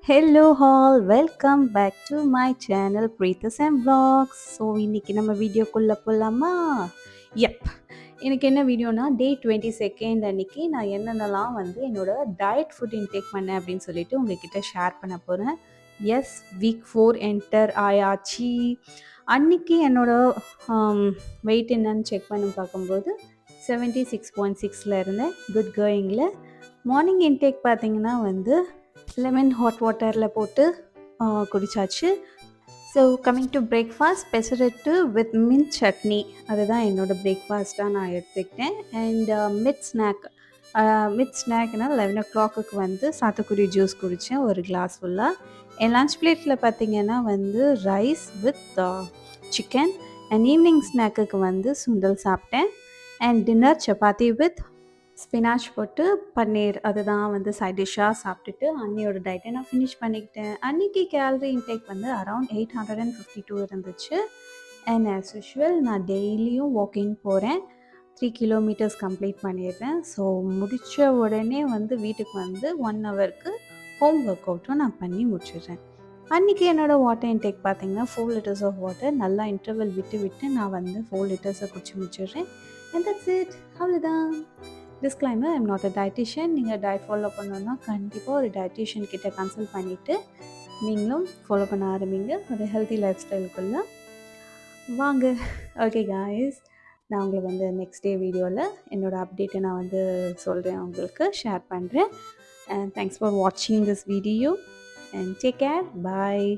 Hello all welcome back to my channel Preetha's and vlogs. So இன்றைக்கி நம்ம வீடியோக்குள்ளே போகலாமா? எப் எனக்கு என்ன வீடியோனா டே 22 அன்றைக்கி நான் என்னென்னலாம் வந்து என்னோடய டயட் ஃபுட் இன்டேக் பண்ணேன் அப்படின்னு சொல்லிட்டு உங்ககிட்ட ஷேர் பண்ண போகிறேன். எஸ், வீக் 4 என்டர் ஆயாச்சு. அன்றைக்கி என்னோடய வெயிட் என்னன்னு செக் பண்ணி பார்க்கும்போது 76.6 இருந்தேன். குட் கோயிங்கில். மார்னிங் இன்டேக் பார்த்திங்கன்னா வந்து லெமன் ஹாட் வாட்டரில் போட்டு குடித்தாச்சு. So coming to breakfast, pesarattu with mint chutney, அதுதான் என்னோடய பிரேக்ஃபாஸ்ட்டாக நான் எடுத்துக்கிட்டேன். அண்ட் மிட் ஸ்நாக்னால் 11 o'clock வந்து சாத்துக்குடி ஜூஸ் குடித்தேன் ஒரு கிளாஸ் ஃபுல்லாக. என் லன்ச் பிளேட்டில் பார்த்திங்கன்னா வந்து rice with chicken. And evening ஸ்நாக்குக்கு வந்து சுண்டல் சாப்பிட்டேன். And dinner chapati with spinach போட்டு பன்னீர், அதுதான் வந்து சைட் டிஷ்ஷாக சாப்பிட்டுட்டு அன்னியோட டயட்டை நான் ஃபினிஷ் பண்ணிக்கிட்டேன். அன்றைக்கி கேலரி இன்டேக் வந்து அரவுண்ட் 852 இருந்துச்சு. அண்ட் ஆஸ் யூஷுவல் நான் டெய்லியும் வாக்கிங் போகிறேன். 3 kilometers கம்ப்ளீட் பண்ணிடுறேன். ஸோ முடித்த உடனே வந்து வீட்டுக்கு வந்து 1 hourக்கு ஹோம் ஒர்க் அவுட்டும் நான் பண்ணி முடிச்சிடுறேன். அன்றைக்கி என்னோடய வாட்டர் இன்டேக் பார்த்திங்கன்னா 4 liters ஆஃப் வாட்டர் நல்லா இன்டர்வல் விட்டு நான் வந்து 4 liters குடிச்சு முடிச்சிடுறேன். அண்ட் தட்ஸ் இட், அவ்வளோதான். Disclaimer, I'm not a dietitian. நீங்கள் டயட் ஃபாலோ பண்ணணுன்னா கண்டிப்பாக ஒரு டயட்டிஷியன் கிட்ட கன்சல்ட் பண்ணிவிட்டு நீங்களும் ஃபாலோ பண்ண ஆரம்பிங்க ஒரு ஹெல்த்தி லைஃப் ஸ்டைலுக்குள்ளே வாங்க. ஓகே காய்ஸ், நான் உங்களுக்கு வந்து நெக்ஸ்ட் டே வீடியோவில் என்னோடய அப்டேட்டை நான் வந்து சொல்கிறேன், உங்களுக்கு ஷேர் பண்ணுறேன். அண்ட் தேங்க்ஸ் ஃபார் வாட்சிங் this video and take care. Bye.